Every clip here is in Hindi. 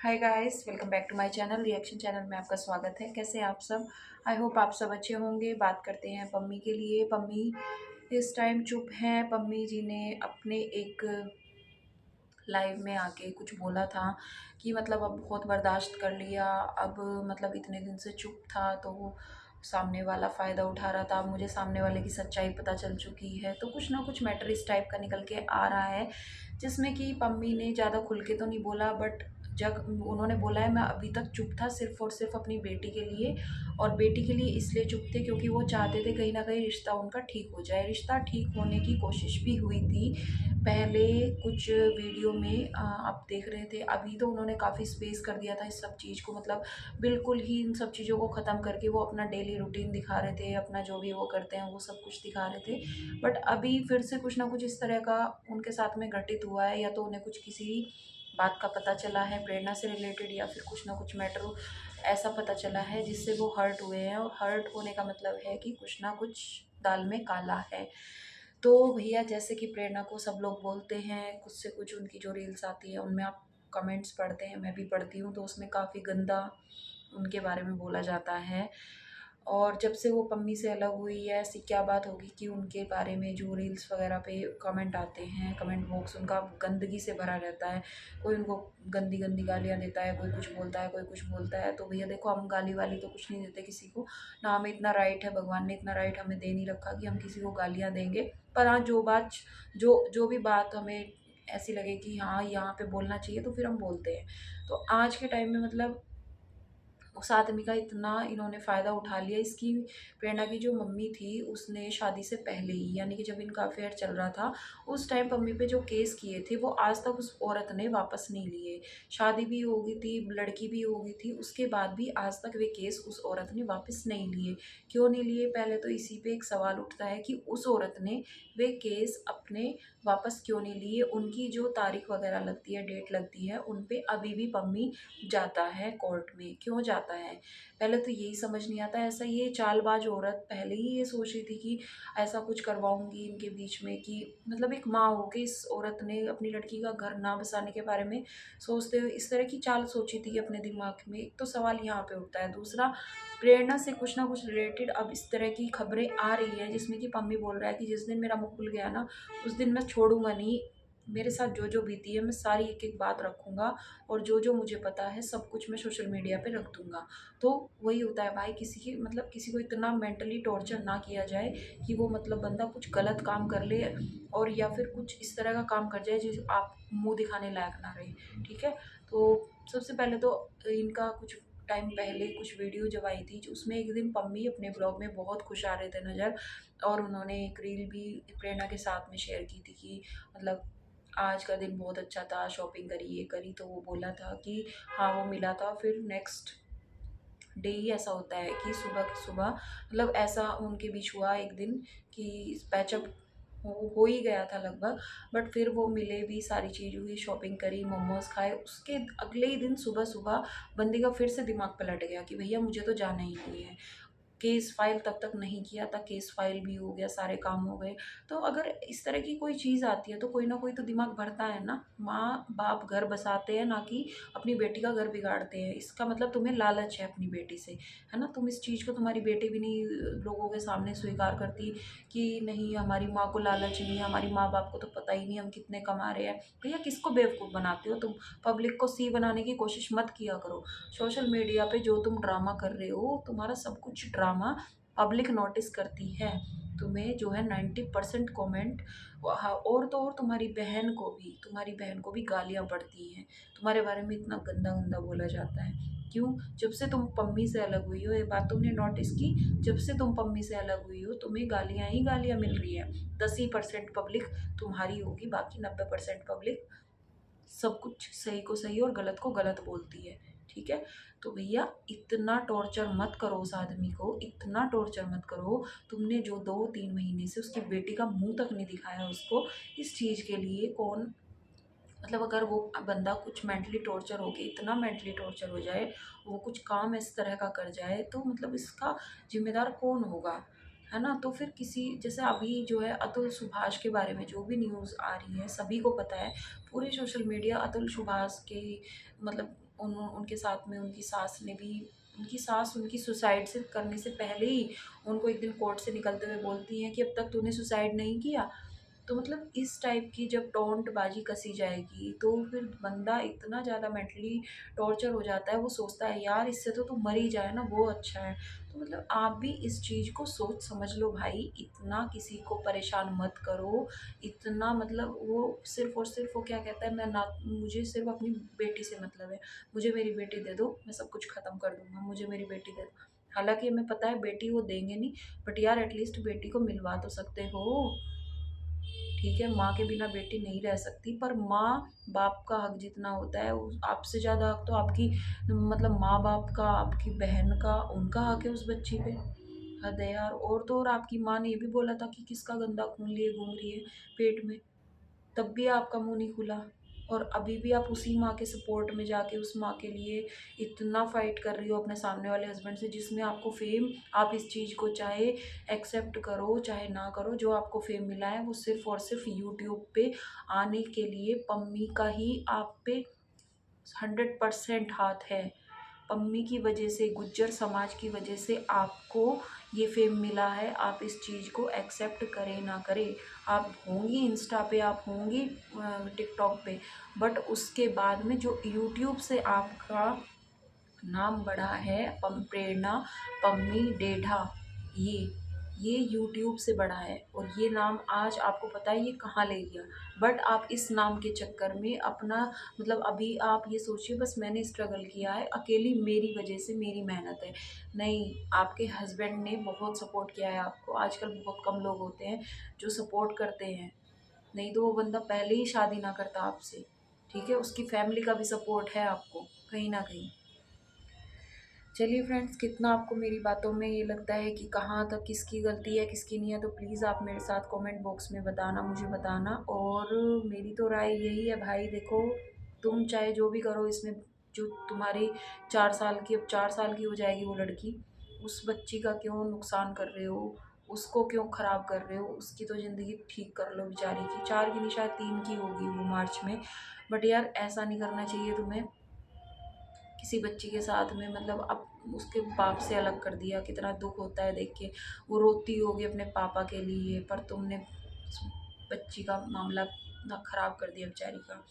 Hi guys, welcome back to my channel. Reaction channel में आपका स्वागत है। कैसे हैं आप सब? आई होप आप सब अच्छे होंगे। बात करते हैं पम्मी के लिए। पम्मी इस टाइम चुप हैं। पम्मी जी ने अपने एक लाइव में आके कुछ बोला था कि मतलब अब बहुत बर्दाश्त कर लिया। अब मतलब इतने दिन से चुप था तो वो सामने वाला फ़ायदा उठा रहा था। अब मुझे सामने वाले की सच्चाई पता चल चुकी है। तो कुछ ना कुछ मैटर इस टाइप का निकल के आ रहा है, जिसमें कि पम्मी ने ज़्यादा खुल के तो नहीं बोला, बट जब उन्होंने बोला है मैं अभी तक चुप था सिर्फ़ और सिर्फ़ अपनी बेटी के लिए। और बेटी के लिए इसलिए चुप थे क्योंकि वो चाहते थे कहीं न कहीं रिश्ता उनका ठीक हो जाए। रिश्ता ठीक होने की कोशिश भी हुई थी पहले कुछ वीडियो में। आप देख रहे थे। अभी तो उन्होंने काफ़ी स्पेस कर दिया था इस सब चीज़ को, मतलब बिल्कुल ही इन सब चीज़ों को ख़त्म करके वो अपना डेली रूटीन दिखा रहे थे, अपना जो भी वो करते हैं वो सब कुछ दिखा रहे थे। बट अभी फिर से कुछ ना कुछ इस तरह का उनके साथ में घटित हुआ है, या तो उन्हें कुछ किसी बात का पता चला है प्रेरणा से रिलेटेड, या फिर कुछ ना कुछ मैटर ऐसा पता चला है जिससे वो हर्ट हुए हैं। और हर्ट होने का मतलब है कि कुछ ना कुछ दाल में काला है। तो भैया, जैसे कि प्रेरणा को सब लोग बोलते हैं, कुछ से कुछ उनकी जो रील्स आती है उनमें आप कमेंट्स पढ़ते हैं, मैं भी पढ़ती हूँ, तो उसमें काफ़ी गंदा उनके बारे में बोला जाता है। और जब से वो पम्मी से अलग हुई है, ऐसी क्या बात होगी कि उनके बारे में जो रील्स वगैरह पे कमेंट आते हैं, कमेंट बॉक्स उनका गंदगी से भरा रहता है। कोई उनको गंदी गंदी गालियाँ देता है, कोई कुछ बोलता है, कोई कुछ बोलता है। तो भैया देखो, हम गाली वाली तो कुछ नहीं देते किसी को, ना हमें इतना राइट है, भगवान ने इतना राइट हमें दे नहीं रखा कि हम किसी को गालियाँ देंगे। पर हाँ, जो भी बात हमें ऐसी लगे कि हाँ यहाँ पे बोलना चाहिए तो फिर हम बोलते हैं। तो आज के टाइम में मतलब उस आदमी का इतना इन्होंने फ़ायदा उठा लिया। इसकी प्रेरणा की जो मम्मी थी उसने शादी से पहले ही, यानी कि जब इनका अफेयर चल रहा था उस टाइम मम्मी पे जो केस किए थे वो आज तक उस औरत ने वापस नहीं लिए। शादी भी हो गई थी, लड़की भी हो गई थी, उसके बाद भी आज तक वे केस उस औरत ने वापस नहीं लिए। क्यों नहीं लिए? पहले तो इसी पे एक सवाल उठता है कि उस औरत ने वे केस अपने वापस क्यों नहीं लिए। उनकी जो तारीख वगैरह लगती है, डेट लगती है, उन पे अभी भी पम्मी जाता है कोर्ट में। क्यों जाता है? पहले तो यही समझ नहीं आता। ऐसा ये चालबाज औरत पहले ही ये सोच रही थी कि ऐसा कुछ करवाऊँगी इनके बीच में, कि मतलब एक माँ हो के इस औरत ने अपनी लड़की का घर ना बसाने के बारे में सोचते हुए इस तरह की चाल सोची थी अपने दिमाग में। एक तो सवाल यहाँ पे उठता है। दूसरा, प्रेरणा से कुछ ना कुछ रिलेटेड अब इस तरह की खबरें आ रही हैं जिसमें कि पम्मी बोल रहा है कि जिस दिन मेरा मुँह खुल गया ना, उस दिन मैं छोड़ूँगा नहीं। मेरे साथ जो बीती है मैं सारी एक-एक बात रखूँगा, और जो मुझे पता है सब कुछ मैं सोशल मीडिया पे रख दूँगा। तो वही होता है भाई, किसी की मतलब किसी को इतना मेंटली टॉर्चर ना किया जाए कि वो मतलब बंदा कुछ गलत काम कर ले, और या फिर कुछ इस तरह का काम कर जाए जो आप मुँह दिखाने लायक ना रहे, ठीक है? तो सबसे पहले तो इनका कुछ टाइम पहले कुछ वीडियो जब आई थी, जो उसमें एक दिन पम्मी अपने ब्लॉग में बहुत खुश आ रहे थे नज़र, और उन्होंने एक रील भी प्रेरणा के साथ में शेयर की थी कि मतलब आज का दिन बहुत अच्छा था, शॉपिंग करी, ये करी। तो वो बोला था कि हाँ, वो मिला था। फिर नेक्स्ट डे ही ऐसा होता है कि सुबह मतलब ऐसा उनके बीच हुआ एक दिन कि पैचअप हो ही गया था लगभग। बट फिर वो मिले भी, सारी चीज़ हुई, शॉपिंग करी, मोमोज़ खाए। उसके अगले ही दिन सुबह-सुबह बंदे का फिर से दिमाग पलट गया कि भैया मुझे तो जाना ही नहीं है। केस फाइल तब तक नहीं किया था, केस फाइल भी हो गया, सारे काम हो गए। तो अगर इस तरह की कोई चीज़ आती है तो कोई ना कोई तो दिमाग भरता है ना। माँ-बाप घर बसाते हैं, ना कि अपनी बेटी का घर बिगाड़ते हैं। इसका मतलब तुम्हें लालच है अपनी बेटी से, है ना? तुम इस चीज़ को, तुम्हारी बेटी भी नहीं लोगों के सामने स्वीकार करती कि नहीं, हमारी माँ को लालच नहीं है, हमारी माँ-बाप को तो पता ही नहीं हम कितने कमा रहे हैं। भैया, किसको बेवकूफ़ बनाते हो तुम? पब्लिक को सी बनाने की कोशिश मत किया करो। सोशल मीडिया पे जो तुम ड्रामा कर रहे हो, तुम्हारा सब कुछ ड्रामा पब्लिक नोटिस करती है। तुम्हें जो है 90% कमेंट, और तो और तुम्हारी बहन को भी गालियाँ पड़ती हैं। तुम्हारे बारे में इतना गंदा-गंदा बोला जाता है। क्यों? जब से तुम पम्मी से अलग हुई हो, ये बात तुमने नोटिस की? जब से तुम पम्मी से अलग हुई हो, तुम्हें गालियाँ ही गालियाँ मिल रही हैं। 10 ही परसेंट पब्लिक तुम्हारी होगी, बाकी 90% पब्लिक सब कुछ सही को सही और गलत को गलत बोलती है, ठीक है? तो भैया, इतना टॉर्चर मत करो उस आदमी को, इतना टॉर्चर मत करो। तुमने जो 2-3 महीने से उसकी बेटी का मुँह तक नहीं दिखाया उसको, इस चीज़ के लिए कौन, मतलब अगर वो बंदा कुछ मेंटली टॉर्चर हो के, इतना मेंटली टॉर्चर हो जाए, वो कुछ काम इस तरह का कर जाए, तो मतलब इसका ज़िम्मेदार कौन होगा? है ना? तो फिर किसी जैसे अभी जो है अतुल सुभाष के बारे में जो भी न्यूज़ आ रही है, सभी को पता है, पूरे सोशल मीडिया अतुल सुभाष के मतलब उनके साथ में उनकी सास उनकी सुसाइड से करने से पहले ही उनको एक दिन कोर्ट से निकलते हुए बोलती हैं कि अब तक तूने सुसाइड नहीं किया। तो मतलब इस टाइप की जब टोंट-बाजी कसी जाएगी, तो फिर बंदा इतना ज़्यादा मेंटली टॉर्चर हो जाता है, वो सोचता है यार इससे तो तू मर ही जाए ना, वो अच्छा है। तो मतलब आप भी इस चीज़ को सोच समझ लो भाई, इतना किसी को परेशान मत करो, इतना मतलब वो सिर्फ़ और सिर्फ़ वो क्या कहता है, मैं ना मुझे सिर्फ़ अपनी बेटी से मतलब है, मुझे मेरी बेटी दे दो, मैं सब कुछ ख़त्म कर दूँगा, मुझे मेरी बेटी दे दो। हालाँकि हमें पता है बेटी वो देंगे नहीं, बट यार एटलीस्ट बेटी को मिलवा तो सकते हो। ठीक है, माँ के बिना बेटी नहीं रह सकती, पर माँ-बाप का हक जितना होता है, उस आपसे ज़्यादा हक तो आपकी मतलब माँ-बाप का, आपकी बहन का, उनका हक है उस बच्ची पे। हद है यार। और तो और आपकी माँ ने ये भी बोला था कि किसका गंदा खून लिए घूम रही है पेट में। तब भी आपका मुँह नहीं खुला और अभी भी आप उसी माँ के सपोर्ट में जाके उस माँ के लिए इतना फ़ाइट कर रही हो अपने सामने वाले हस्बैंड से, जिसमें आपको फ़ेम, आप इस चीज़ को चाहे एक्सेप्ट करो चाहे ना करो, जो आपको फ़ेम मिला है वो सिर्फ़ और सिर्फ़ यूट्यूब पे आने के लिए पम्मी का ही आप पे 100% हाथ है। पम्मी की वजह से, गुज्जर समाज की वजह से आपको ये फ़ेम मिला है। आप इस चीज़ को एक्सेप्ट करें ना करें। आप होंगी इंस्टा पे, आप होंगी टिकटॉक पे, बट उसके बाद में जो यूट्यूब से आपका नाम बढ़ा है, प्रेरणा पम्मी डेढ़ा, ये ये यूट्यूब से बढ़ा है और ये नाम आज आपको पता है ये कहाँ ले गया। बट आप इस नाम के चक्कर में अपना मतलब अभी आप ये सोचिए बस मैंने स्ट्रगल किया है अकेली, मेरी वजह से, मेरी मेहनत है। नहीं, आपके हस्बैंड ने बहुत सपोर्ट किया है आपको। आजकल बहुत कम लोग होते हैं जो सपोर्ट करते हैं, नहीं तो वो बंदा पहले ही शादी ना करता आपसे। ठीक है, उसकी फैमिली का भी सपोर्ट है आपको कहीं ना कहीं। चलिए फ्रेंड्स, कितना आपको मेरी बातों में ये लगता है कि कहाँ तक किसकी गलती है किसकी नहीं है, तो प्लीज़ आप मेरे साथ कमेंट बॉक्स में बताना, मुझे बताना। और मेरी तो राय यही है भाई, देखो तुम चाहे जो भी करो इसमें, जो तुम्हारी 4 साल की, अब 4 साल की हो जाएगी वो लड़की, उस बच्ची का क्यों नुकसान कर रहे हो, उसको क्यों ख़राब कर रहे हो? उसकी तो ज़िंदगी ठीक कर लो बेचारी की, 4 की नहीं शायद 3 की होगी वो मार्च में। बट यार ऐसा नहीं करना चाहिए तुम्हें किसी बच्ची के साथ में, मतलब अब उसके बाप से अलग कर दिया, कितना दुख होता है देख के। वो रोती होगी अपने पापा के लिए, पर तुमने उस बच्ची का मामला ना ख़राब कर दिया बेचारी का।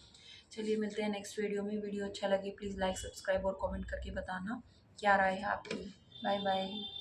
चलिए मिलते हैं नेक्स्ट वीडियो में। वीडियो अच्छा लगे प्लीज़ लाइक सब्सक्राइब और कमेंट करके बताना क्या राय है आपकी। Bye bye.